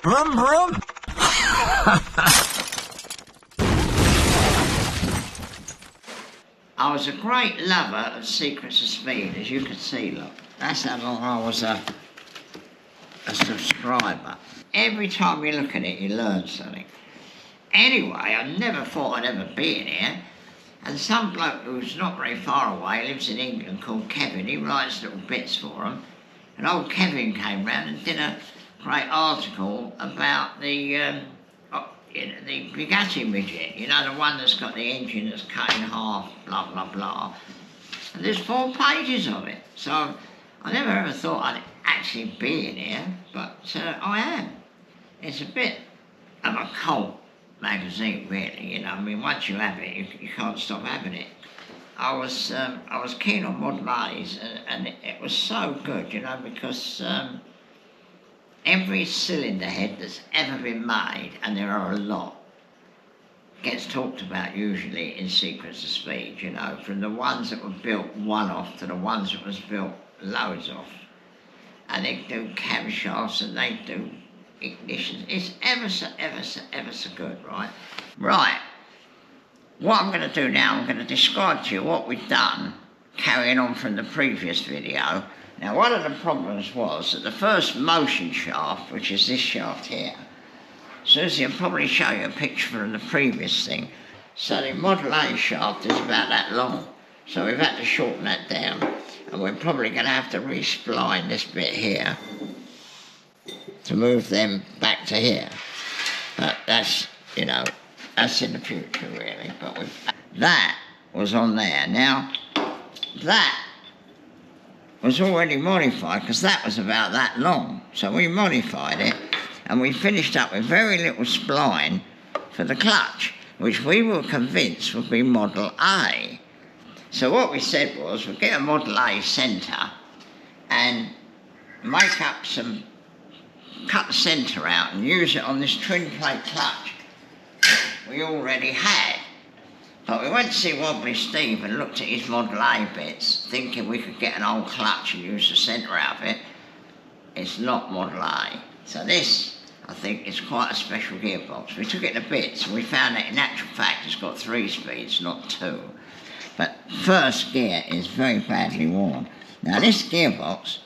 Vroom, vroom. I was a great lover of Secrets of Speed, as you can see, look. That's how long I was a subscriber. Every time you look at it, you learn something. Anyway, I never thought I'd ever be in here. And some bloke who's not very far away, lives in England, called Kevin, he writes little bits for them. And old Kevin came round and did a great article about the Bugatti Midget, you know, the one that's got the engine that's cut in half, blah, blah, blah. And there's 4 pages of it. So I never ever thought I'd actually be in here, but I am. It's a bit of a cult magazine, really, you know. I mean, once you have it, you can't stop having it. I was keen on Model A's, and it was so good, you know, because every cylinder head that's ever been made, and there are a lot, gets talked about usually in Secrets of Speed, you know, from the ones that were built one-off to the ones that was built loads off. And they do camshafts and they do ignitions. It's ever so good, right? Right. What I'm going to do now, I'm going to describe to you what we've done, carrying on from the previous video. Now, one of the problems was that the first motion shaft, which is this shaft here, Susie will probably show you a picture from the previous thing. So the Model A shaft is about that long. So we've had to shorten that down. And we're probably going to have to re-spline this bit here to move them back to here. But that's, you know, that's in the future, really. But that was on there. Now, that was already modified because that was about that long. So we modified it and we finished up with very little spline for the clutch, which we were convinced would be Model A. So what we said was we'd get a Model A centre and make up cut the centre out and use it on this twin plate clutch we already had. But we went to see Wobbly Steve and looked at his Model A bits, thinking we could get an old clutch and use the centre out of it. It's not Model A. So this, I think, is quite a special gearbox. We took it to bits and we found that in actual fact it's got 3 speeds, not 2. But first gear is very badly worn. Now this gearbox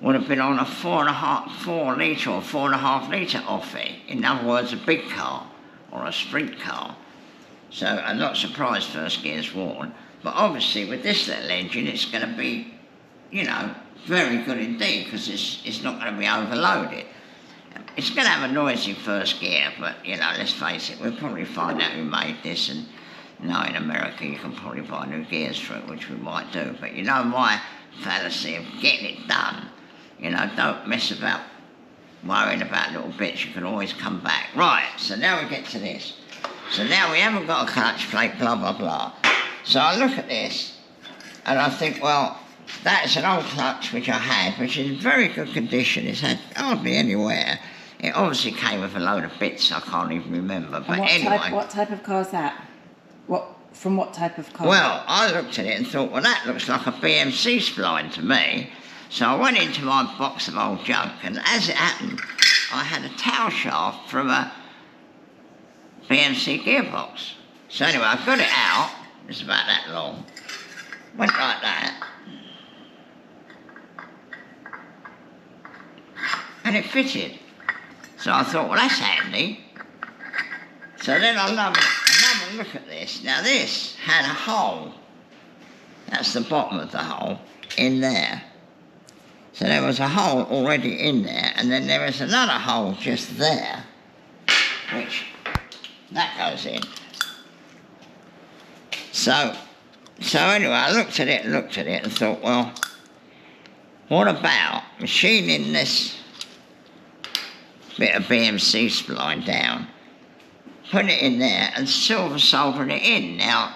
would have been on a 4 litre or 4.5 litre Offy. In other words, a big car or a sprint car. So I'm not surprised first gear's worn. But obviously with this little engine it's going to be, you know, very good indeed because it's not going to be overloaded. It's going to have a noisy first gear, but, you know, let's face it, we'll probably find out who made this, and now in America you can probably buy new gears for it, which we might do. But you know my fallacy of getting it done. You know, don't mess about worrying about little bits, you can always come back. Right, so now we get to this. So now we haven't got a clutch plate, blah, blah, blah. So I look at this, and I think, well, that's an old clutch which I had, which is in very good condition. It's had hardly any wear. It obviously came with a load of bits I can't even remember, but anyway. What type of car is that? From what type of car? Well, I looked at it and thought, well, that looks like a BMC spline to me. So I went into my box of old junk, and as it happened, I had a tail shaft from a BMC gearbox. So anyway, I got it out. It's about that long. Went like that. And it fitted. So I thought, well, that's handy. So then I love another look at this. Now this had a hole. That's the bottom of the hole in there. So there was a hole already in there, and then there was another hole just there, which that goes in. So anyway, I looked at it and thought, well, what about machining this bit of BMC spline down, putting it in there and silver soldering it in? Now,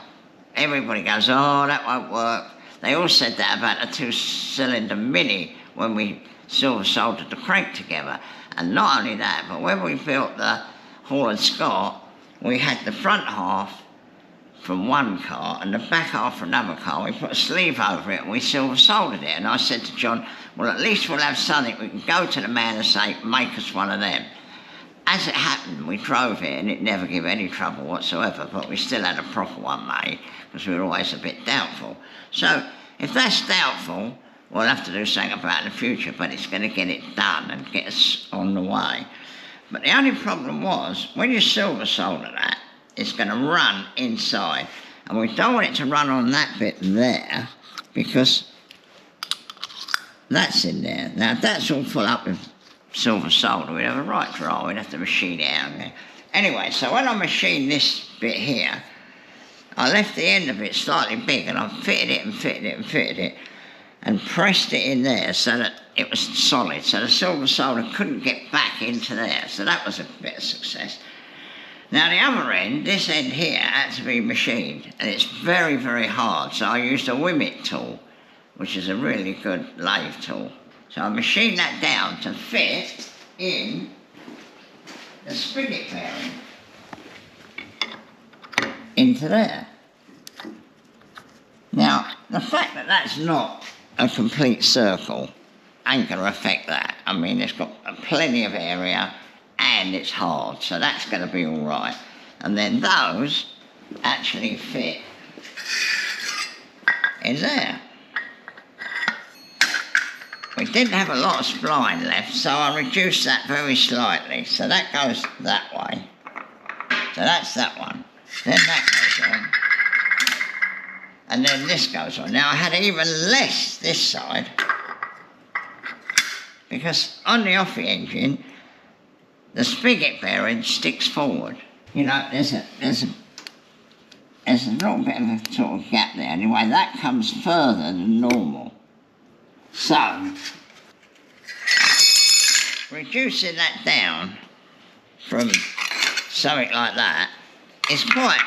everybody goes, oh, that won't work. They all said that about a 2-cylinder Mini when we silver soldered the crank together. And not only that, but when we built the Hall & Scott, we had the front half from one car and the back half from another car. We put a sleeve over it and we silver soldered it. And I said to John, well, at least we'll have something. We can go to the man and say, make us one of them. As it happened, we drove it and it never gave any trouble whatsoever, but we still had a proper one made because we were always a bit doubtful. So if that's doubtful, we'll have to do something about it in the future, but it's going to get it done and get us on the way. But the only problem was, when you silver solder that, it's going to run inside. And we don't want it to run on that bit there, because that's in there. Now, if that's all full up with silver solder, we'd have a right draw. We'd have to machine it out there. Anyway, so when I machined this bit here, I left the end of it slightly big, and I fitted it and fitted it and fitted it, and pressed it in there so that it was solid, so the silver solder couldn't get back into there. So that was a bit of success. Now the other end, this end here, had to be machined, and it's very, very hard. So I used a Wimmet tool, which is a really good lathe tool. So I machined that down to fit in the spigot bearing into there. Now, the fact that that's not a complete circle ain't going to affect that. I mean, it's got plenty of area and it's hard, so that's going to be all right. And then those actually fit in there. We didn't have a lot of spline left, so I reduced that very slightly. So that goes that way. So that's that one. Then that goes on. And then this goes on. Now I had even less this side, because on the Offy engine, the spigot bearing sticks forward. You know, there's a little bit of a sort of gap there. Anyway, that comes further than normal. So, reducing that down from something like that is quite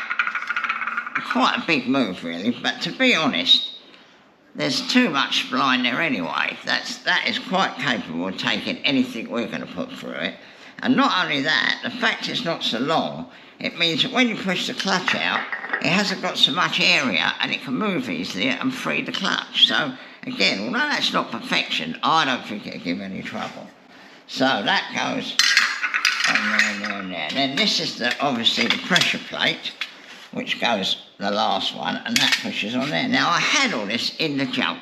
a big move, really. But to be honest, there's too much spline there anyway. That is quite capable of taking anything we're going to put through it. And not only that, the fact it's not so long, it means that when you push the clutch out, it hasn't got so much area and it can move easily and free the clutch. So, again, although that's not perfection, I don't think it'll give any trouble. So that goes on there and there and there. Then this is obviously the pressure plate, which goes the last one, and that pushes on there. Now, I had all this in the junk,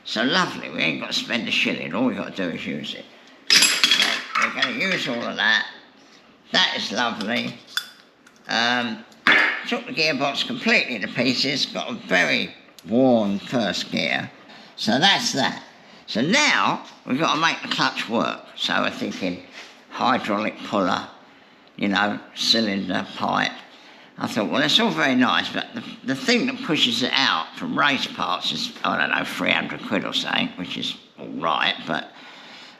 so lovely, we ain't got to spend a shilling, all we've got to do is use it. So we're going to use all of that. That is lovely. Took the gearbox completely to pieces, got a very worn first gear. So that's that. So now we've got to make the clutch work. So we're thinking hydraulic puller, you know, cylinder, pipe. I thought, well, it's all very nice, but the thing that pushes it out from race parts is, I don't know, 300 quid or something, which is all right, but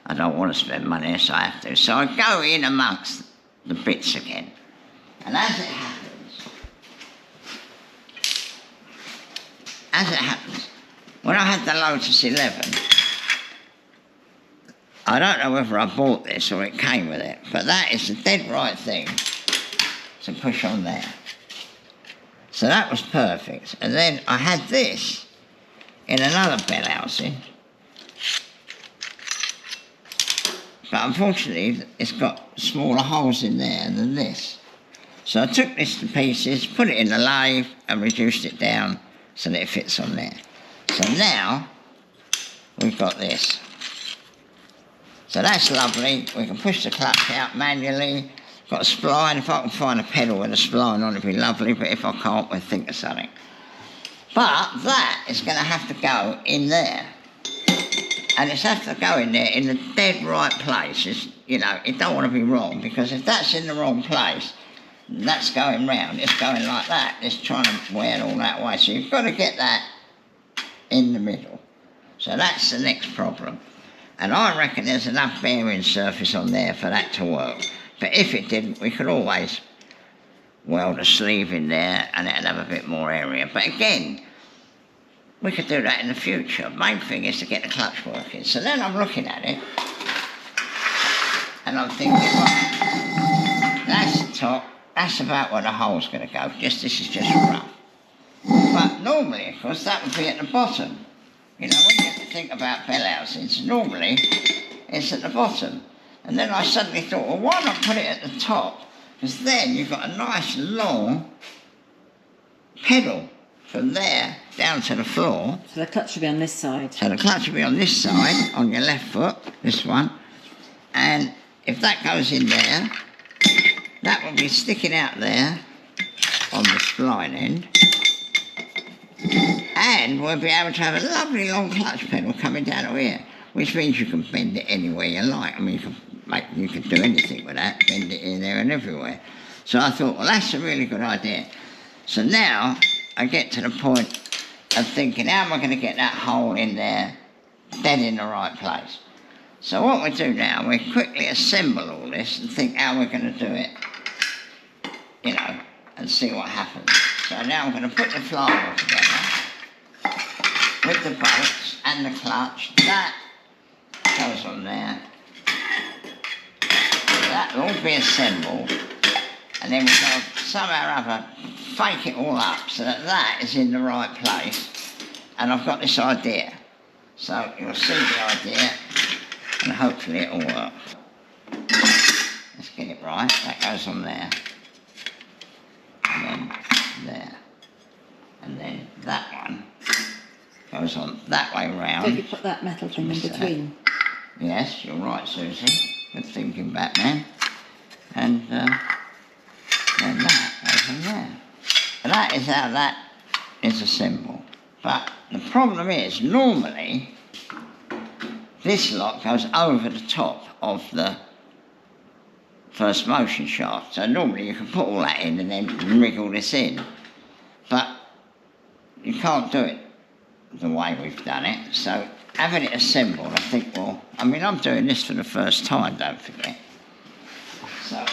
I don't want to spend money, so I have to. So I go in amongst the bits again. And as it happens, when I had the Lotus 11, I don't know whether I bought this or it came with it, but that is the dead right thing to push on there. So that was perfect. And then I had this in another bell housing, but unfortunately it's got smaller holes in there than this. So I took this to pieces, put it in the lathe and reduced it down so that it fits on there. So now we've got this. So that's lovely. We can push the clutch out manually. Got a spline. If I can find a pedal with a spline on, it'd be lovely, but if I can't, we'll think of something. But that is going to have to go in there. And it's have to go in there in the dead right place. It's, you know, it don't want to be wrong, because if that's in the wrong place, that's going round. It's going like that. It's trying to wear it all that way. So you've got to get that in the middle. So that's the next problem. And I reckon there's enough bearing surface on there for that to work. But if it didn't, we could always weld a sleeve in there and it'd have a bit more area. But again, we could do that in the future. Main thing is to get the clutch working. So then I'm looking at it and I'm thinking, right, that's the top. That's about where the hole's going to go. This is just rough. normally, of course, that would be at the bottom. You know, when you have to think about bell housings, normally it's at the bottom. And then I suddenly thought, well, why not put it at the top? Because then you've got a nice long pedal from there down to the floor. So the clutch will be on this side. So the clutch will be on this side, on your left foot, this one. And if that goes in there, that will be sticking out there on the spline end. And we'll be able to have a lovely long clutch pedal coming down to here, which means you can bend it anywhere you like. I mean, you can do anything with that, bend it in there and everywhere. So I thought, well, that's a really good idea. So now I get to the point of thinking, how am I going to get that hole in there dead in the right place? So what we do now, we quickly assemble all this and think how we're going to do it, you know, and see what happens. So now I'm going to put the flywheel together with the bolts and the clutch. That goes on there. That will all be assembled, and then we're going to somehow or other fake it all up so that that is in the right place. And I've got this idea. So you'll see the idea, and hopefully it'll work. Let's get it right. That goes on there. And then there. And then that one goes on that way round. Don't you put that metal thing in between? Yes, you're right, Susie. Good thinking, Batman. And then that goes on there. And that is how that is assembled. But the problem is, normally, this lot goes over the top of the first motion shaft. So normally you can put all that in and then wriggle this in. But you can't do it the way we've done it. So having it assembled, I think, well, I mean, I'm doing this for the first time, don't forget. So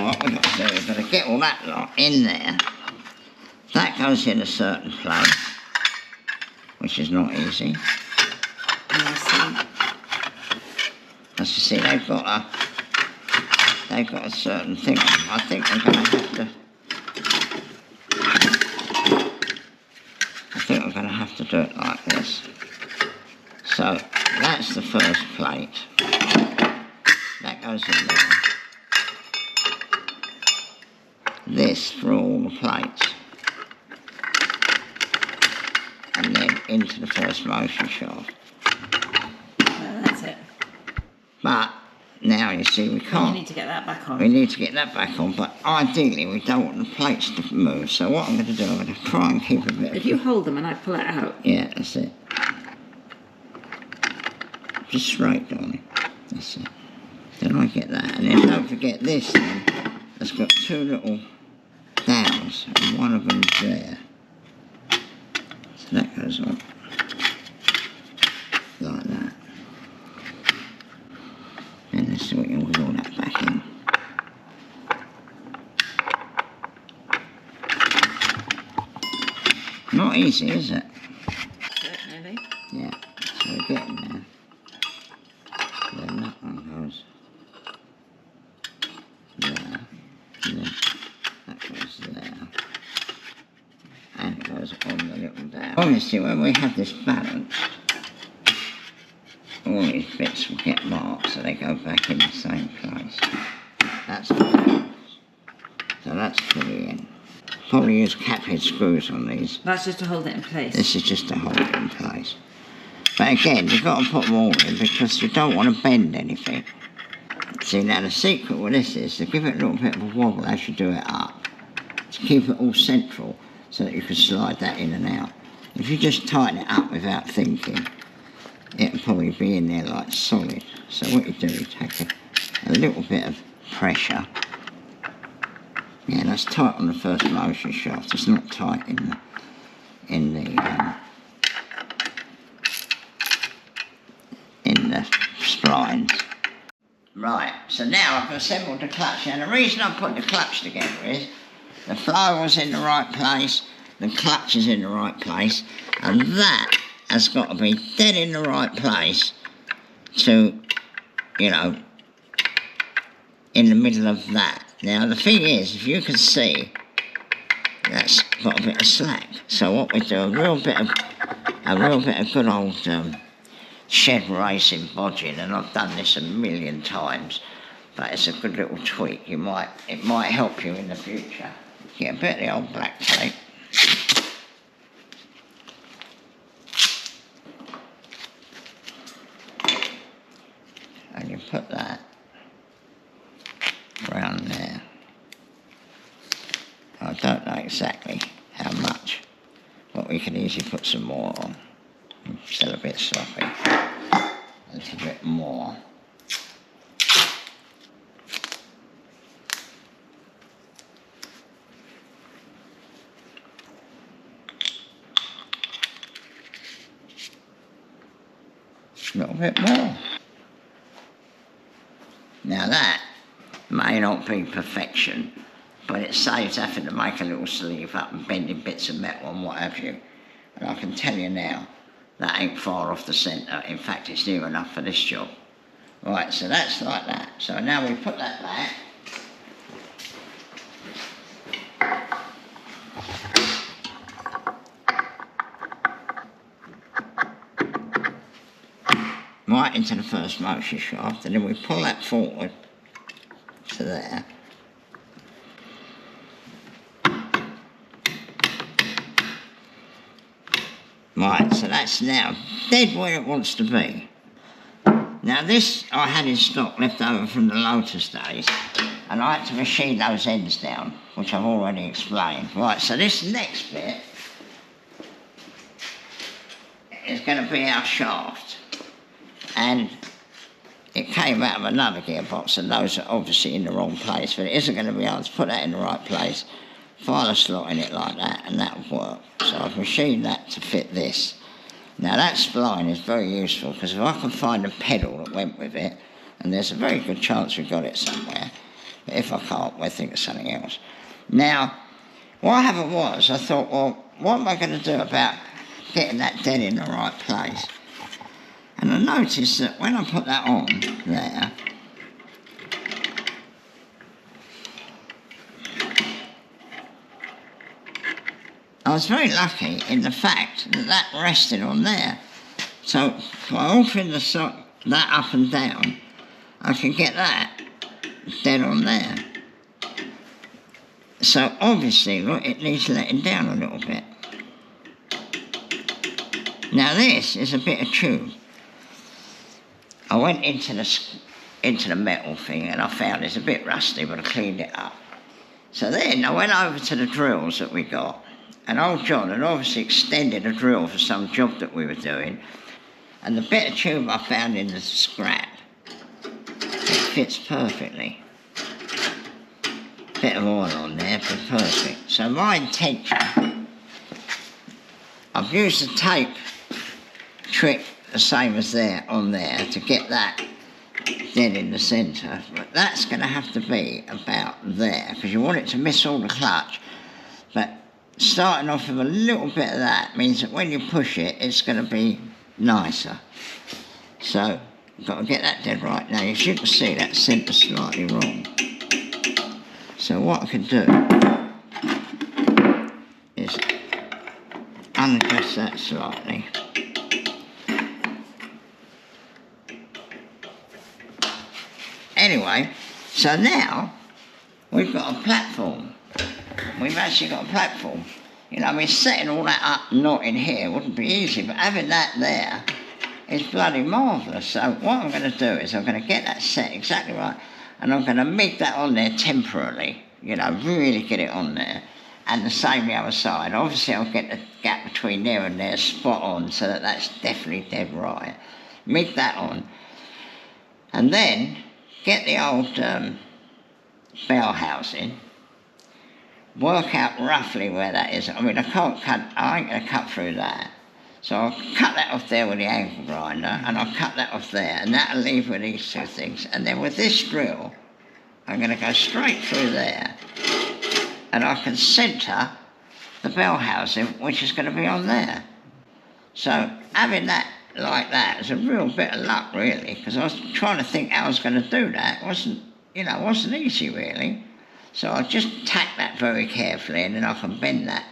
what we've got to do, we've got to get all that lot in there. That goes in a certain place, which is not easy. As you see, they've got a certain thing. I think I'm going to have to do it like this. So that's the first plate. That goes in there. This for all the plates. And then into the first motion shaft. That's it. But now you see we can't. You need to get that back on. We need to get that back on, but ideally we don't want the plates to move. So what I'm going to do, I'm going to try and keep a bit If you hold them and I pull it out. Yeah, that's it. Just straight on it. That's it. Then I get that. And then don't forget this then. It's got two little downs, and one of them's there. So that goes on like that. And let's see what you can put all that back in. Not easy, is it? Nearly. Yeah, so we're getting there. Then that one goes there, and then that goes there, and it goes on the little down. Obviously, when we have this balanced, all these bits will get marked, so they go back in the same place. That's balanced. So that's fully in. Probably use cap-head screws on these. That's just to hold it in place. This is just to hold it in place. But again, you've got to put them all in because you don't want to bend anything. See, now the secret with this is to give it a little bit of a wobble as you do it up, to keep it all central so that you can slide that in and out. If you just tighten it up without thinking, it'll probably be in there like solid. So what you do, you take a little bit of pressure. Yeah, that's tight on the first motion shaft. It's not tight in the splines. Right, so now I've assembled the clutch. Now the reason I put the clutch together is the flywheel's in the right place, the clutch is in the right place, and that has got to be dead in the right place to, you know, in the middle of that. Now the thing is, if you can see, that's got a bit of slack. So what we do, a real bit of good old shed racing bodging, and I've done this a million times, but it's a good little tweak. It might help you in the future. Get a bit of the old black tape. And you put that around there. I don't know exactly how much, but we can easily put some more on. I'm still a bit sloppy. A little bit more. A little bit more. Now that may not be perfection, but it saves having to make a little sleeve up and bending bits of metal and what have you. And I can tell you now, that ain't far off the centre. In fact, it's near enough for this job. Right, so that's like that. So now we put that back. Right into the first motion shaft, and then we pull that forward to there. Right, so that's now dead where it wants to be. Now this I had in stock left over from the Lotus days, and I had to machine those ends down, which I've already explained. Right, so this next bit is going to be our shaft. And it came out of another gearbox, and those are obviously in the wrong place, but it isn't going to be able to put that in the right place, file a slot in it like that, and that'll work. So I've machined that to fit this. Now that spline is very useful, because if I can find a pedal that went with it, and there's a very good chance we've got it somewhere, but if I can't, we'll think of something else. Now, what happened was, I thought, well, what am I going to do about getting that dead in the right place? And I noticed that when I put that on there, I was very lucky in the fact that that rested on there. So by altering that up and down, I can get that dead on there. So obviously, look, it needs letting down a little bit. Now this is a bit of tube. I went into the metal thing, and I found it's a bit rusty, but I cleaned it up. So then I went over to the drills that we got, and old John had obviously extended a drill for some job that we were doing, and the bit of tube I found in the scrap, it fits perfectly. Bit of oil on there, but perfect. So my intention, I've used the tape trick the same as there on there to get that dead in the centre, but that's going to have to be about there, because you want it to miss all the clutch, but starting off with a little bit of that means that when you push it, it's going to be nicer. So you've got to get that dead right. Now as you can see, that centre's slightly wrong, so what I can do is unadjust that slightly. Anyway, so now we've got a platform. We've actually got a platform. You know, I mean, setting all that up not in here wouldn't be easy, but having that there is bloody marvellous. So what I'm going to do is I'm going to get that set exactly right, and I'm going to make that on there temporarily, you know, really get it on there. And the same the other side. Obviously, I'll get the gap between there and there spot on, so that that's definitely dead right. Make that on. And then get the old bell housing, work out roughly where that is. I mean, I ain't going to cut through that. So I'll cut that off there with the angle grinder, and I'll cut that off there, and that'll leave with these two things. And then with this drill, I'm going to go straight through there, and I can centre the bell housing, which is going to be on there. So having that like that is a real bit of luck, really, because I was trying to think how I was going to do that. It wasn't easy, really. So I'll just tack that very carefully, and then I can bend that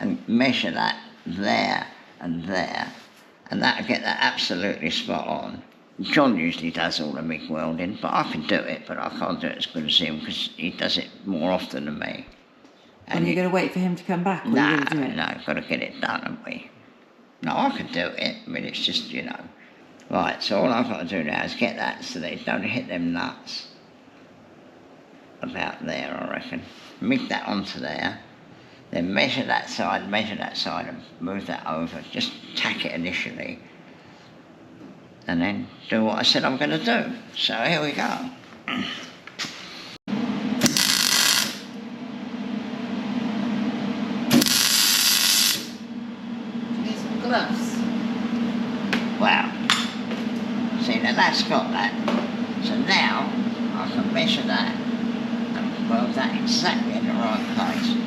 and measure that there, and that'll get that absolutely spot on. John usually does all the MIG welding, but I can do it, but I can't do it as good as him because he does it more often than me. And you're going to wait for him to come back, or No, you're going to do it? no, got to get it done, haven't we? No, I can do it. I mean, it's just, Right, so all I've got to do now is get that so that it don't hit them nuts. About there, I reckon. MIG that onto there. Then measure that side, and move that over. Just tack it initially. And then do what I said I'm going to do. So here we go. Need some gloves. Wow. See, now that's got that. So now I can measure that and weld that exactly in the right place.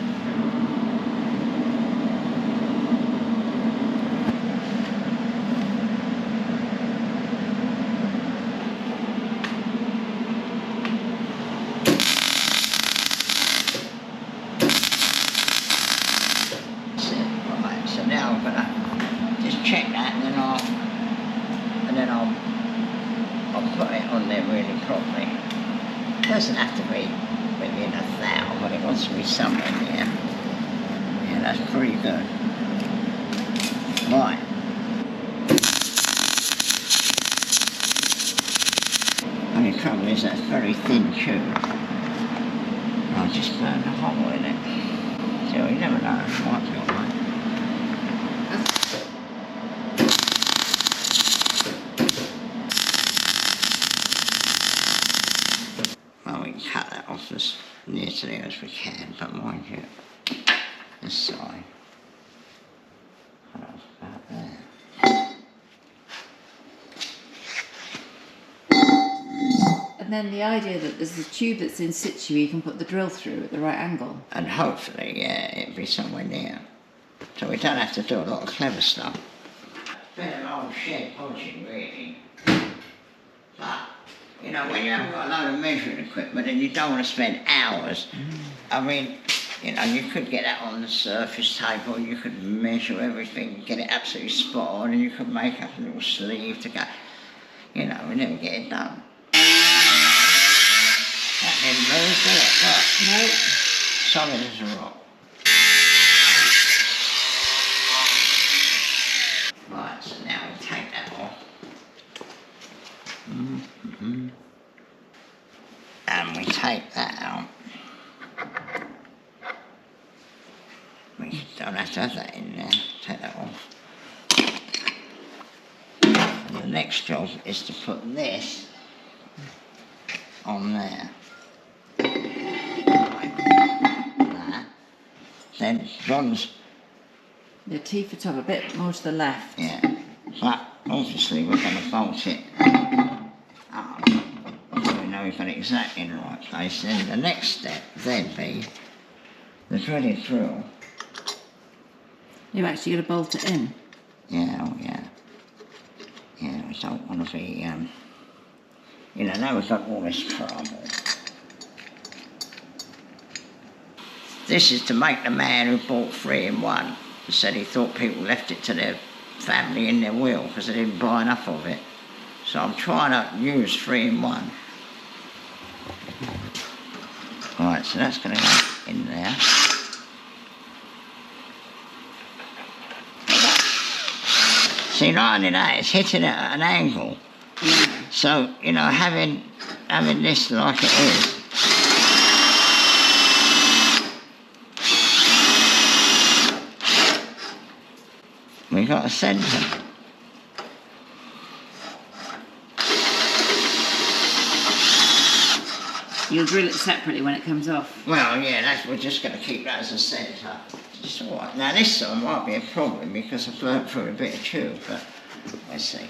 Check that, and then I'll put it on there really properly. It doesn't have to be within 1,000, but it wants to be somewhere there. Yeah, that's pretty good. Right. Only trouble is that's very thin tube. I'll just burn a hole in it. So you never know, it might be alright. Cut that off as near to there as we can, but mind you, this side, cut off about there. And then the idea that there's a tube that's in situ you can put the drill through at the right angle. And hopefully, yeah, it'll be somewhere near. So we don't have to do a lot of clever stuff. Bit of old shed podging, really. But when you haven't got a load of measuring equipment and you don't want to spend hours, I mean, you could get that on the surface table, you could measure everything, get it absolutely spot on, and you could make up a little sleeve to go, we never get it done. That didn't move, did it? Look. No. Solid as a rock. Right, so now we take that off. And we take that out. We don't have to have that in there. Take that off. And the next job is to put this on there. Like that. Then John's... The teeth are top, a bit more to the left. Yeah. But obviously we're going to bolt it up. We've got it exactly in the right place. Then the next step then be the threaded drill. You're actually going to bolt it in? Yeah, oh yeah. Yeah, we don't want to be, now we've got all this trouble. This is to make the man who bought 3-in-1 and said he thought people left it to their family in their will because they didn't buy enough of it. So I'm trying to use 3-in-1. Right, so that's going to go in there. See, not only that, it's hitting it at an angle. So, having this like it is. We've got a centre. You'll drill it separately when it comes off? Well, yeah, we're just going to keep that as a centre. It's all right. Now, this side might be a problem because I've burnt through a bit of tube, but let's see.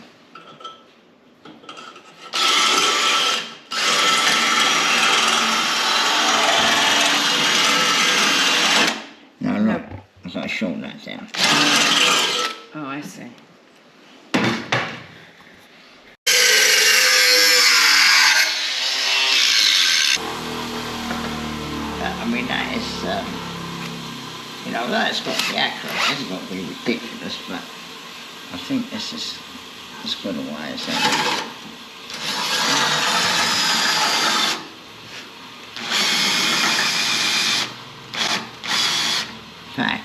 No, look, I've got to shorten that down. Oh, I see. although it's got to be accurate, it hasn't got to be ridiculous, but I think this is as good a way as that. In fact,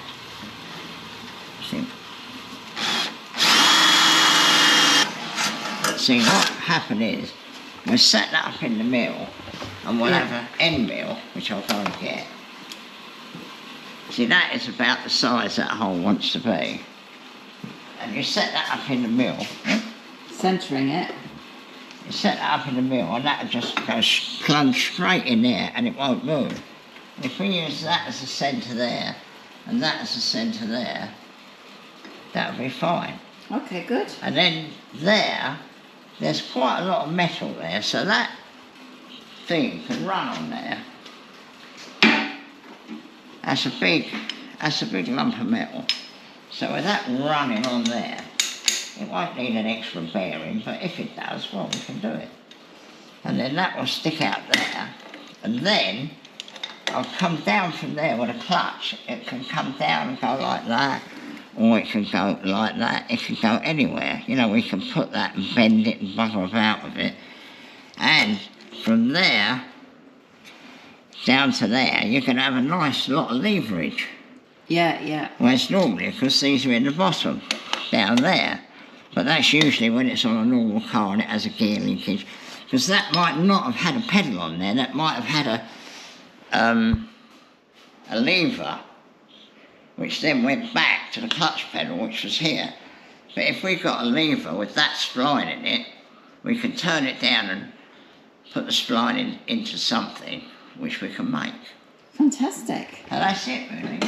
see what happened is, we set that up in the mill, and we'll have an end mill, which I'll go and get. See, that is about the size that hole wants to be. And you set that up in the mill. Centering it. You set that up in the mill, and that'll just go plunge straight in there, and it won't move. If we use that as a centre there, and that as a centre there, that'll be fine. Okay, good. And then there's quite a lot of metal there, so that thing can run on there. That's a big lump of metal. So with that running on there, it won't need an extra bearing, but if it does, well, we can do it. And then that will stick out there, and then I'll come down from there with a clutch. It can come down and go like that, or it can go like that. It can go anywhere. You know, we can put that and bend it and bugger about with it. And from there down to there, you can have a nice lot of leverage. Yeah. Whereas normally, of course, these are in the bottom, down there. But that's usually when it's on a normal car and it has a gear linkage. Because that might not have had a pedal on there, that might have had a lever, which then went back to the clutch pedal, which was here. But if we've got a lever with that spline in it, we can turn it down and put the spline into something which we can make. Fantastic. And that's it, really.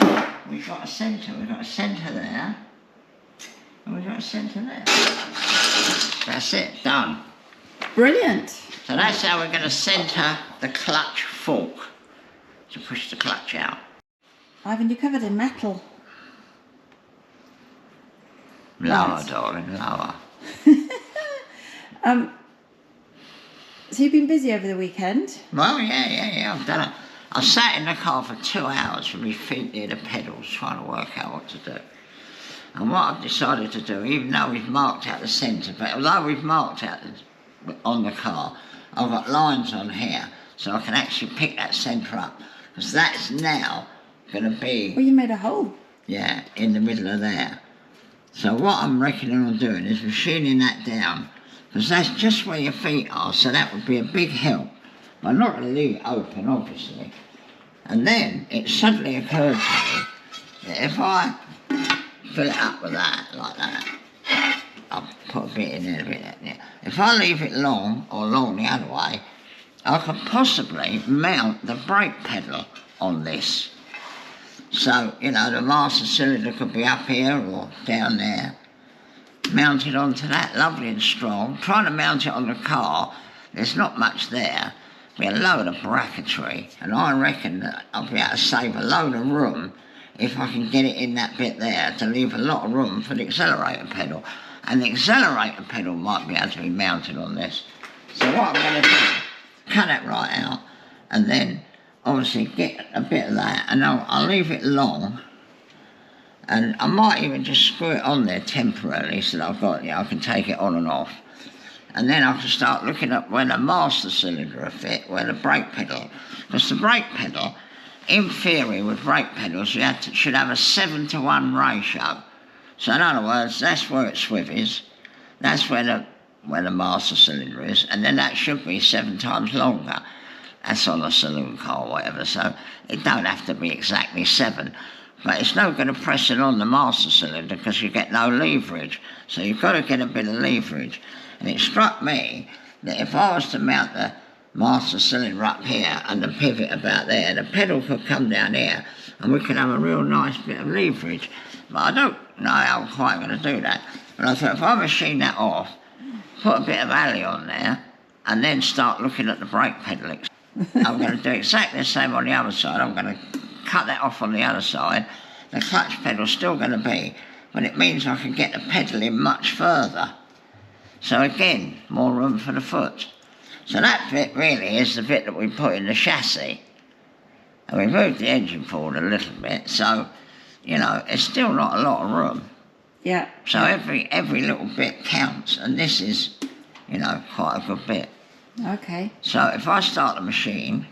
We've got a centre there, and we've got a centre there. That's it, done. Brilliant. So that's how we're going to centre the clutch fork to push the clutch out. Ivan, you're covered in metal. Lower, Right. darling, lower. So you've been busy over the weekend? Well, yeah, I've done it. I sat in the car for 2 hours with my feet near the pedals trying to work out what to do. And what I've decided to do, even though we've marked out the centre, but although we've marked out on the car, I've got lines on here, so I can actually pick that centre up. Because that's now going to be... Well, you made a hole. Yeah, in the middle of there. So what I'm reckoning on doing is machining that down, because that's just where your feet are, so that would be a big help. But I'm not going to leave it open, obviously. And then it suddenly occurred to me that if I fill it up with that, like that, I'll put a bit in there, a bit in there. If I leave it long, or long the other way, I could possibly mount the brake pedal on this. So, you know, the master cylinder could be up here or down there, mounted onto that, lovely and strong. Trying to mount it on the car, there's not much there. Be a load of bracketry, and I reckon that I'll be able to save a load of room if I can get it in that bit there to leave a lot of room for the accelerator pedal. And the accelerator pedal might be able to be mounted on this. So what I'm going to do, cut that right out, and then obviously get a bit of that, and I'll leave it long, and I might even just screw it on there temporarily so that I've got, I can take it on and off. And then I can start looking at where the master cylinder will fit, where the brake pedal, because the brake pedal, in theory with brake pedals, should have a 7-to-1 ratio. So in other words, that's where it swivels, that's where the master cylinder is, and then that should be 7 times longer. That's on a saloon car or whatever, so it don't have to be exactly 7. But it's no good pressing on the master cylinder because you get no leverage. So you've got to get a bit of leverage. And it struck me that if I was to mount the master cylinder up here and the pivot about there, the pedal could come down here and we could have a real nice bit of leverage. But I don't know how I'm quite going to do that. But I thought if I machine that off, put a bit of alley on there, and then start looking at the brake pedal, I'm going to do exactly the same on the other side. I'm going to cut that off on the other side. The clutch pedal's still going to be, but it means I can get the pedal in much further. So again, more room for the foot. So that bit really is the bit that we put in the chassis. And we moved the engine forward a little bit, so you know, it's still not a lot of room. Yeah. So every little bit counts, and this is, you know, quite a good bit. Okay. So if I start the machine,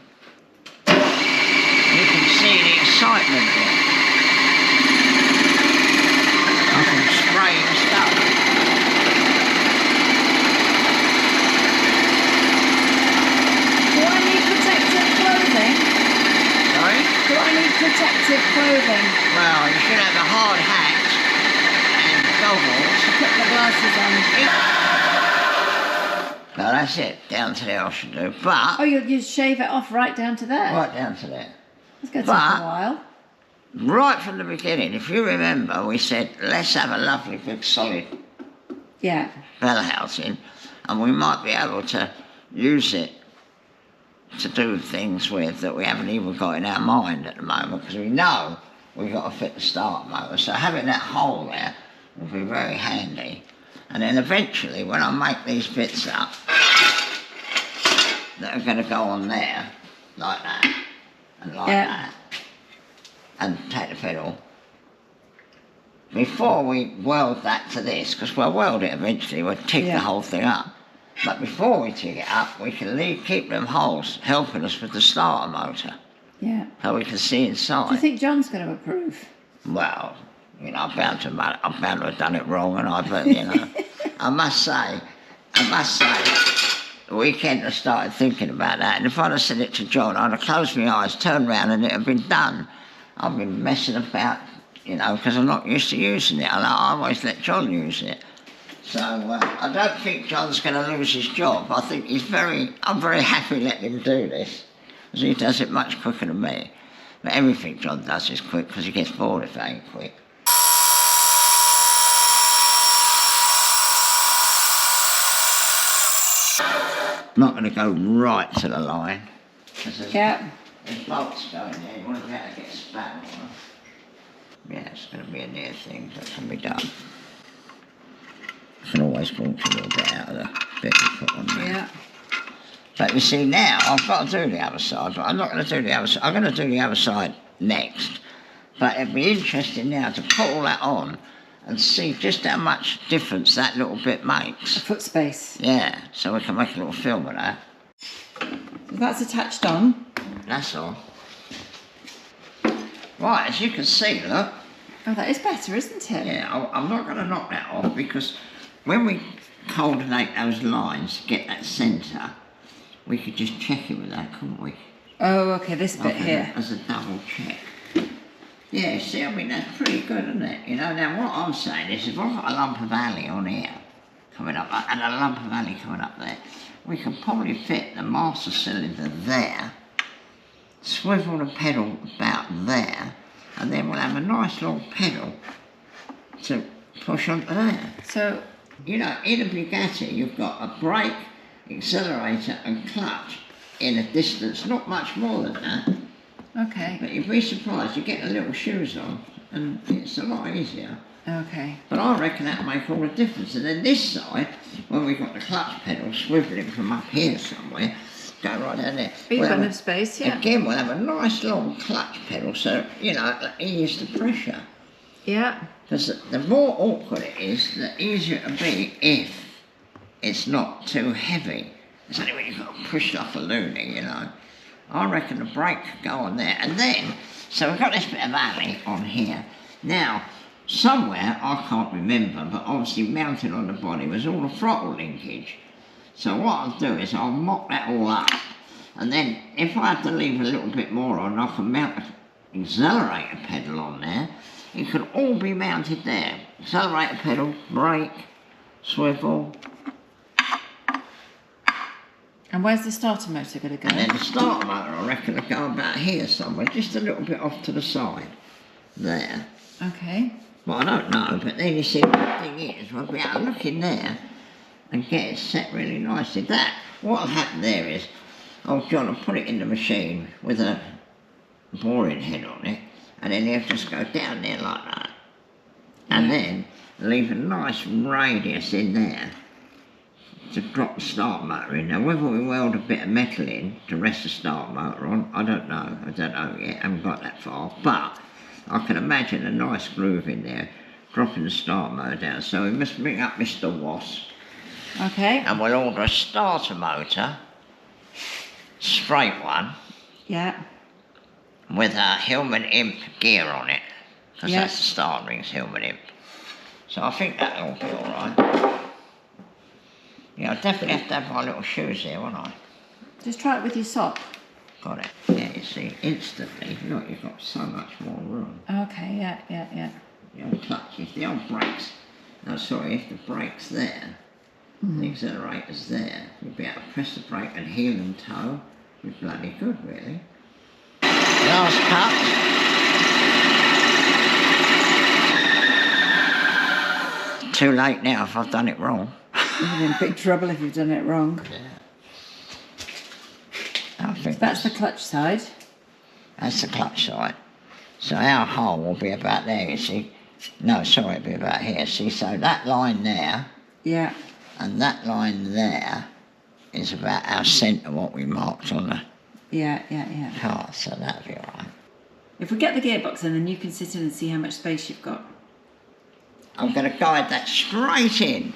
you can see the excitement there. I can spray and stuff. Do I need protective clothing? Sorry? Do I need protective clothing? Well, you should have a hard hat and goggles. Put the glasses on. Well, that's it, down to there I should do. But, Oh, you shave it off right down to there? right down to there. It's going to take But- a while. Right from the beginning, if you remember, we said, let's have a lovely big solid Yeah. bell housing, and we might be able to use it to do things with that we haven't even got in our mind at the moment, because we know we've got to fit the start motor. So having that hole there will be very handy. And then eventually, when I make these bits up that are going to go on there, like that, and like that, and take the pedal, before we weld that to this, because we'll weld it eventually, we'll tick the whole thing up. But before we tick it up, we can keep them holes helping us with the starter motor, Yeah. so we can see inside. Do you think John's going to approve? Well, you know, I'm bound to have done it wrong, and but you know, I must say, the weekend I started thinking about that, and if I'd have said it to John, I'd have closed my eyes, turned round, and it had been done. I've been messing about, you know, because I'm not used to using it, and I always let John use it. So I don't think John's going to lose his job. I think I'm very happy letting him do this, because he does it much quicker than me. But everything John does is quick, because he gets bored if it ain't quick. I'm not going to go right to the line. There's bolts going there, you want to be able to get a spat on them. Yeah, it's going to be a near thing that can be done. You can always pull a little bit out of the bit you put on there. Yeah. But you see, now I've got to do the other side, but I'm not going to do the other side. I'm going to do the other side next. But it'd be interesting now to put all that on and see just how much difference that little bit makes. A foot space. Yeah, so we can make a little film of that. That's attached on. That's all. Right, as you can see, look. Oh, that is better, isn't it? Yeah, I'm not going to knock that off, because when we coordinate those lines to get that centre, we could just check it with that, couldn't we? Oh, okay, this bit here. As a double check. Yeah, see, I mean, that's pretty good, isn't it? You know, now what I'm saying is, if I've got a lump of alley on here, coming up, and a lump of alley coming up there, we can probably fit the master cylinder there, swivel the pedal about there, and then we'll have a nice long pedal to push onto there. So, you know, in a Bugatti, you've got a brake, accelerator and clutch in a distance, not much more than that. okay. But you'd be surprised, you get the little shoes on and it's a lot easier. Okay. But I reckon that'll make all the difference. And then this side, when we've got the clutch pedal swivelling from up here somewhere, go right down there. Big one of space, yeah. Again, we'll have a nice long clutch pedal, so, you know, it'll ease the pressure. Yeah. Because the more awkward it is, the easier it'll be if it's not too heavy. It's only when you've got to push off a loony, you know. I reckon the brake could go on there. And then, so we've got this bit of alley on here. Now, somewhere, I can't remember, but obviously mounted on the body was all the throttle linkage. So what I'll do is I'll mock that all up. And then, if I have to leave a little bit more on, I can mount an accelerator pedal on there. It could all be mounted there. Accelerator pedal, brake, swivel. And where's the starter motor going to go? And then the starter motor, I reckon, will go about here somewhere, just a little bit off to the side. There. Okay. Well, I don't know, but then you see, the thing is, we'll be able to look in there and get it set really nicely. What'll happen there is, old John will put it in the machine with a boring head on it, and then he'll just go down there like that. And then leave a nice radius in there to drop the start motor in. Now, whether we weld a bit of metal in to rest the start motor on, I don't know yet, I haven't got that far, but I can imagine a nice groove in there, dropping the start motor down. So we must ring up Mr. Wass. Okay. And we'll order a starter motor, straight one. Yeah. With a Hillman Imp gear on it. Because Yeah. that's the start ring's Hillman Imp. So I think that'll be alright. Yeah, I definitely have to have my little shoes here, won't I? Just try it with your sock. Got it. Yeah, you see, instantly, look, you've got so much more room. Okay, yeah. The old clutch, if the old brakes, no, sorry, if the brake's there, the accelerator's there, you'll be able to press the brake and heel and toe. You're bloody good, really. Last cut. Too late now if I've done it wrong. You're in big trouble if you've done it wrong. Yeah. I think That's the clutch side. That's the clutch side. So our hole will be about there, you see. No, sorry, it'll be about here. See, so that line there Yeah. and that line there is about our centre, what we marked on the Yeah. car, so that'll be alright. If we get the gearbox in, then you can sit in and see how much space you've got. I'm going to guide that straight in,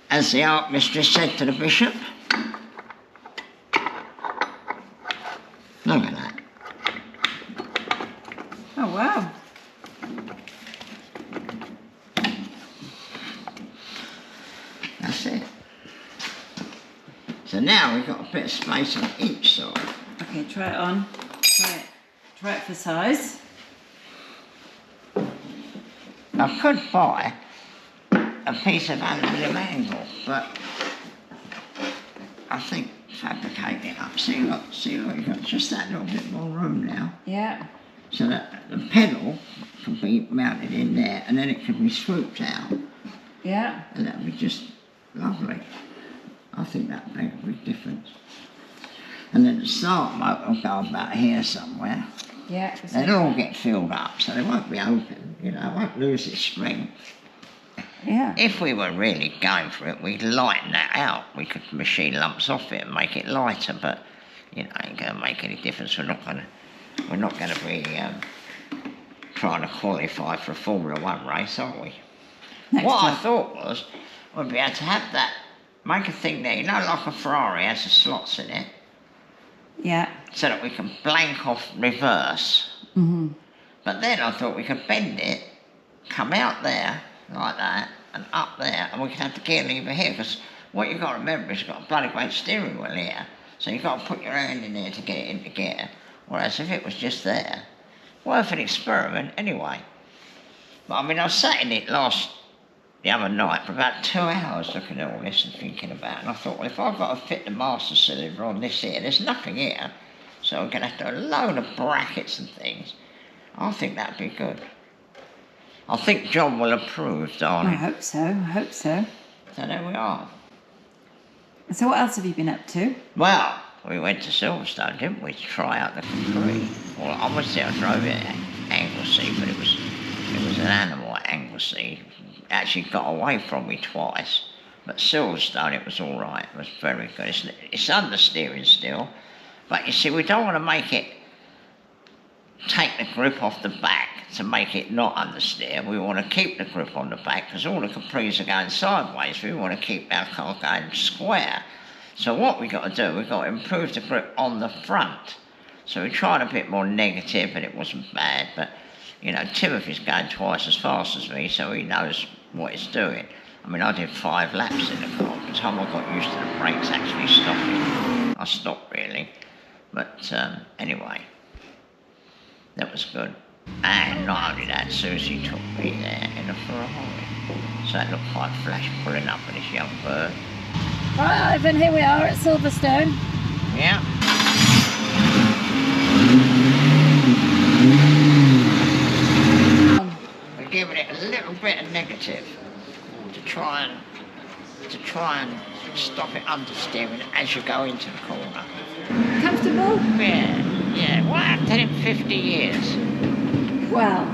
as the Archmistress said to the Bishop. Look at that. Oh, wow. That's it. So now we've got a bit of space on each side. Okay, try it on. Try it for size. I could buy a piece of aluminium angle, but I think fabricating it up. See, look, you've got just that little bit more room now. Yeah. So that the pedal can be mounted in there and then it can be swooped out. Yeah. And that would be just lovely. I think that would make a big difference. And then the start motor will go about here somewhere. Yeah. They'll all get filled up, so they won't be open, you know, it won't lose its strength. Yeah. If we were really going for it, we'd lighten that out. We could machine lumps off it and make it lighter, but, you know, it ain't going to make any difference. We're not going to be trying to qualify for a Formula 1 race, are we? I thought was, we'd be able to have that, make a thing there, you know, like a Ferrari has the slots in it. Yeah. So that we can blank off reverse. Mm-hmm. But then I thought we could bend it, come out there, like that, and up there, and we could have the gear lever here, because what you've got to remember is you've got a bloody great steering wheel here, so you've got to put your hand in there to get it into gear, whereas if it was just there, worth an experiment anyway. But I mean, I sat in it the other night for about 2 hours looking at all this and thinking about it, and I thought, well, if I've got to fit the master cylinder on this here, there's nothing here, so I'm going to have to do a load of brackets and things. I think that'd be good. I think John will approve, darling. I hope so. So there we are. So what else have you been up to? Well, we went to Silverstone, didn't we, to try out the Capri. Well, obviously I drove it at Anglesey, but it was an animal at Anglesey. Actually got away from me twice. But Silverstone, it was all right. It was very good. It's understeering still. But you see, we don't want to make it take the grip off the back to make it not understeer. We want to keep the grip on the back because all the Capris are going sideways. We want to keep our car going square. So what we've got to do, we've got to improve the grip on the front. So we tried a bit more negative and it wasn't bad, but you know, Timothy's going twice as fast as me, so he knows what it's doing. I mean, I did 5 laps in the car. By the time I got used to the brakes actually stopping, I stopped really. But anyway, that was good. And not only that, Susie took me there in a Ferrari. So it looked quite flash pulling up with this young bird. Right, Ivan, here we are at Silverstone. Yeah. We're giving it a little bit of negative to try and stop it understeering as you go into the corner. Comfortable? Yeah. What happened in 50 years? Well,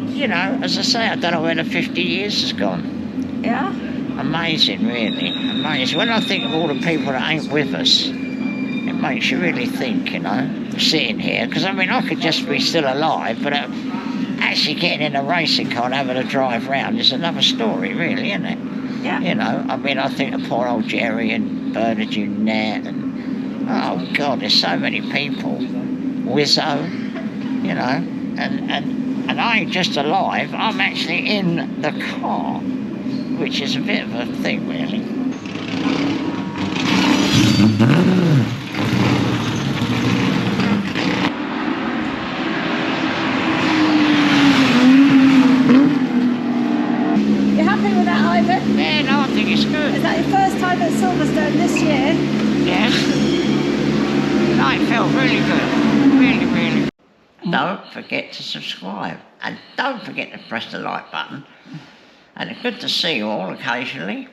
you know, as I say, I don't know where the 50 years has gone. Yeah? Amazing, really. Amazing. When I think of all the people that ain't with us, it makes you really think, you know. sitting here, because I mean I could just be still alive, but actually getting in a racing car and having a drive round is another story, really, isn't it? Yeah. You know, I mean, I think of poor old Jerry and Bernard Nat and, oh God, there's so many people. Wizzo, you know, and I ain't just alive, I'm actually in the car, which is a bit of a thing, really. You happy with that, Ivan? Yeah, no, I think it's good. Is that your first time at Silverstone this year? Yes. No, it felt really good. Really, really good. Don't forget to subscribe. And don't forget to press the like button. And it's good to see you all occasionally.